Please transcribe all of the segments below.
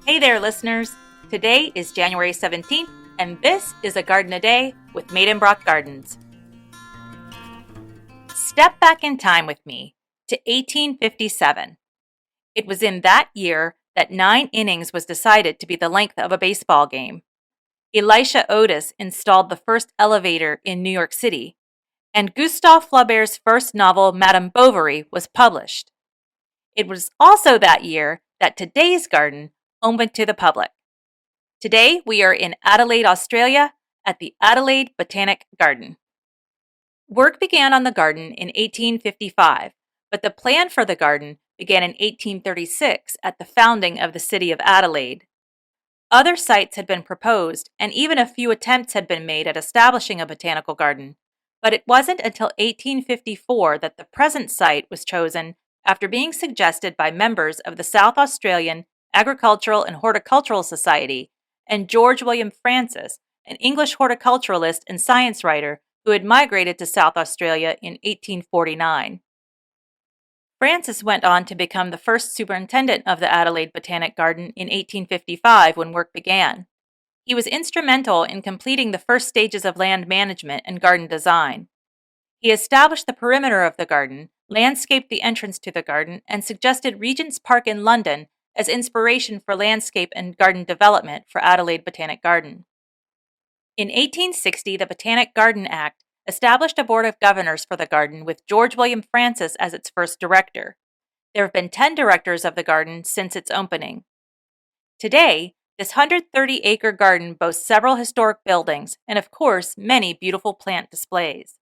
Hey there, listeners! Today is January 17th, and this is A Garden a Day with Maidenbrock Gardens. Step back in time with me to 1857. It was in that year that 9 innings was decided to be the length of a baseball game. Elisha Otis installed the first elevator in New York City, and Gustave Flaubert's first novel, Madame Bovary, was published. It was also that year that today's garden opened to the public. Today, we are in Adelaide, Australia, at the Adelaide Botanic Garden. Work began on the garden in 1855, but the plan for the garden began in 1836 at the founding of the city of Adelaide. Other sites had been proposed, and even a few attempts had been made at establishing a botanical garden, but it wasn't until 1854 that the present site was chosen after being suggested by members of the South Australian Agricultural and Horticultural Society and George William Francis, an English horticulturalist and science writer who had migrated to South Australia in 1849. Francis went on to become the first superintendent of the Adelaide Botanic Garden in 1855 when work began. He was instrumental in completing the first stages of land management and garden design. He established the perimeter of the garden, landscaped the entrance to the garden, and suggested Regent's Park in London as inspiration for landscape and garden development for Adelaide Botanic Garden. In 1860, the Botanic Garden Act established a board of governors for the garden with George William Francis as its first director. There have been 10 directors of the garden since its opening. Today, this 130-acre garden boasts several historic buildings and, of course, many beautiful plant displays.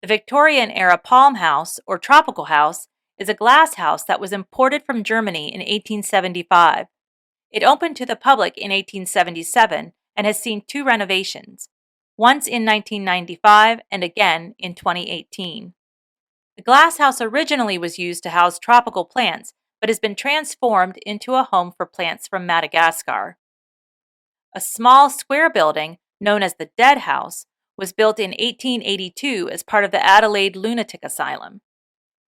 The Victorian-era palm house, or tropical house, is a glass house that was imported from Germany in 1875. It opened to the public in 1877 and has seen 2 renovations, once in 1995 and again in 2018. The glass house originally was used to house tropical plants, but has been transformed into a home for plants from Madagascar. A small square building, known as the Dead House, was built in 1882 as part of the Adelaide Lunatic Asylum.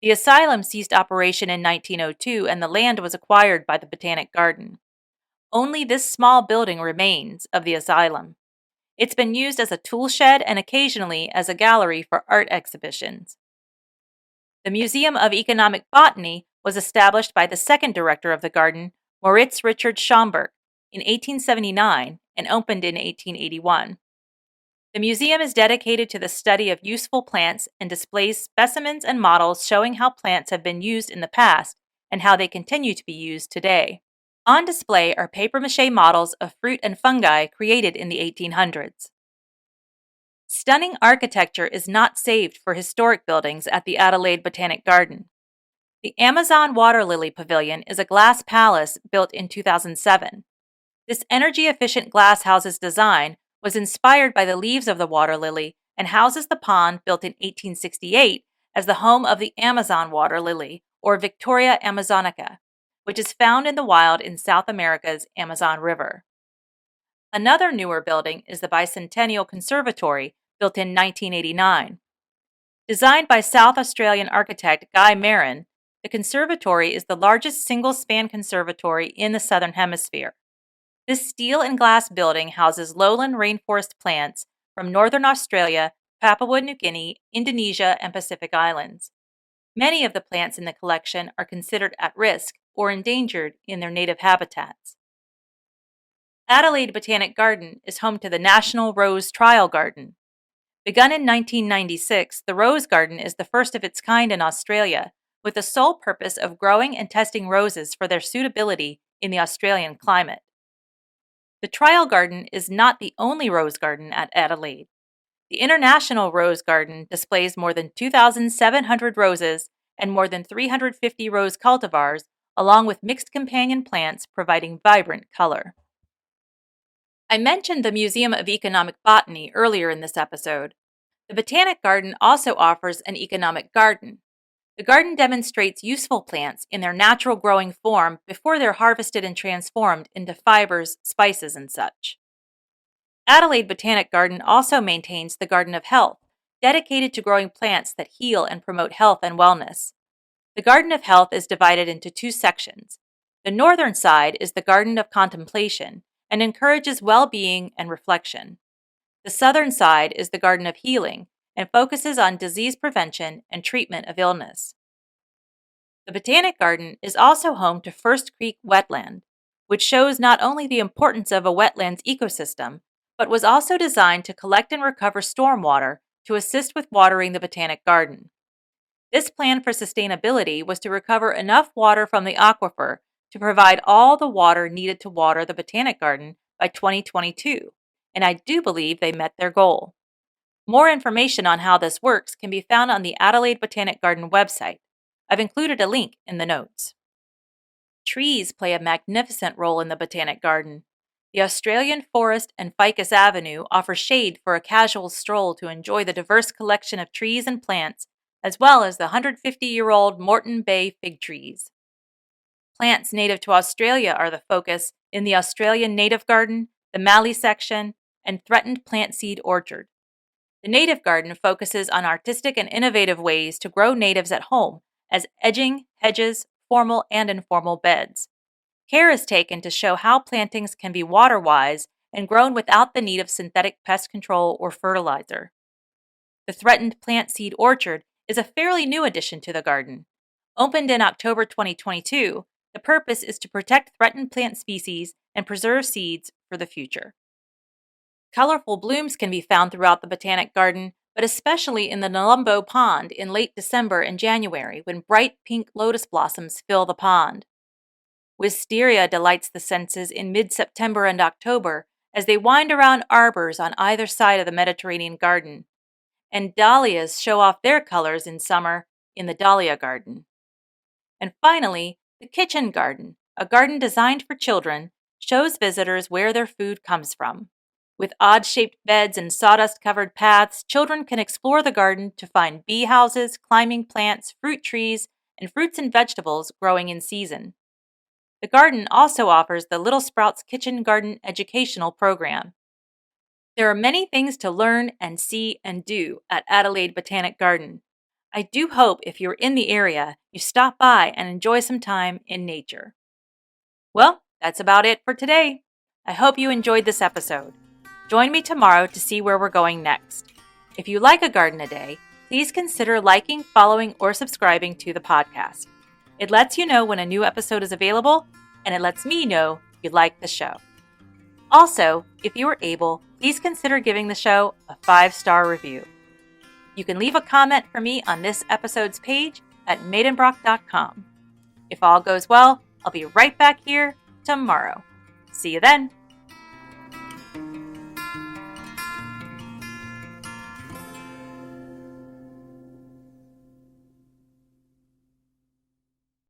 The asylum ceased operation in 1902 and the land was acquired by the Botanic Garden. Only this small building remains of the asylum. It's been used as a tool shed and occasionally as a gallery for art exhibitions. The Museum of Economic Botany was established by the second director of the garden, Moritz Richard Schomburg, in 1879 and opened in 1881. The museum is dedicated to the study of useful plants and displays specimens and models showing how plants have been used in the past and how they continue to be used today. On display are papier-mâché models of fruit and fungi created in the 1800s. Stunning architecture is not saved for historic buildings at the Adelaide Botanic Garden. The Amazon Water Lily Pavilion is a glass palace built in 2007. This energy-efficient glasshouse's design was inspired by the leaves of the water lily and houses the pond built in 1868 as the home of the Amazon water lily, or Victoria amazonica, which is found in the wild in South America's Amazon River. Another newer building is the Bicentennial Conservatory, built in 1989. Designed by South Australian architect Guy Marin, the conservatory is the largest single-span conservatory in the Southern Hemisphere. This steel and glass building houses lowland rainforest plants from Northern Australia, Papua New Guinea, Indonesia, and Pacific Islands. Many of the plants in the collection are considered at risk or endangered in their native habitats. Adelaide Botanic Garden is home to the National Rose Trial Garden. Begun in 1996, the Rose Garden is the first of its kind in Australia, with the sole purpose of growing and testing roses for their suitability in the Australian climate. The Trial Garden is not the only rose garden at Adelaide. The International Rose Garden displays more than 2,700 roses and more than 350 rose cultivars, along with mixed companion plants providing vibrant color. I mentioned the Museum of Economic Botany earlier in this episode. The Botanic Garden also offers an economic garden. The garden demonstrates useful plants in their natural growing form before they're harvested and transformed into fibers, spices, and such. Adelaide Botanic Garden also maintains the Garden of Health, dedicated to growing plants that heal and promote health and wellness. The Garden of Health is divided into 2 sections. The northern side is the garden of contemplation and encourages well-being and reflection. The southern side is the garden of healing and focuses on disease prevention and treatment of illness. The Botanic Garden is also home to First Creek Wetland, which shows not only the importance of a wetlands ecosystem, but was also designed to collect and recover stormwater to assist with watering the Botanic Garden. This plan for sustainability was to recover enough water from the aquifer to provide all the water needed to water the Botanic Garden by 2022, and I do believe they met their goal. More information on how this works can be found on the Adelaide Botanic Garden website. I've included a link in the notes. Trees play a magnificent role in the Botanic Garden. The Australian forest and Ficus Avenue offer shade for a casual stroll to enjoy the diverse collection of trees and plants, as well as the 150-year-old Moreton Bay fig trees. Plants native to Australia are the focus in the Australian Native Garden, the Mallee section, and Threatened Plant Seed Orchard. The Native Garden focuses on artistic and innovative ways to grow natives at home, as edging, hedges, formal and informal beds. Care is taken to show how plantings can be water-wise and grown without the need of synthetic pest control or fertilizer. The Threatened Plant Seed Orchard is a fairly new addition to the garden. Opened in October 2022, the purpose is to protect threatened plant species and preserve seeds for the future. Colorful blooms can be found throughout the Botanic Garden, but especially in the Nelumbo Pond in late December and January when bright pink lotus blossoms fill the pond. Wisteria delights the senses in mid-September and October as they wind around arbors on either side of the Mediterranean garden, and dahlias show off their colors in summer in the Dahlia Garden. And finally, the Kitchen Garden, a garden designed for children, shows visitors where their food comes from. With odd-shaped beds and sawdust-covered paths, children can explore the garden to find bee houses, climbing plants, fruit trees, and fruits and vegetables growing in season. The garden also offers the Little Sprouts Kitchen Garden Educational Program. There are many things to learn and see and do at Adelaide Botanic Garden. I do hope if you're in the area, you stop by and enjoy some time in nature. Well, that's about it for today. I hope you enjoyed this episode. Join me tomorrow to see where we're going next. If you like A Garden a Day, please consider liking, following, or subscribing to the podcast. It lets you know when a new episode is available, and it lets me know you like the show. Also, if you are able, please consider giving the show a 5-star review. You can leave a comment for me on this episode's page at maidenbrock.com. If all goes well, I'll be right back here tomorrow. See you then.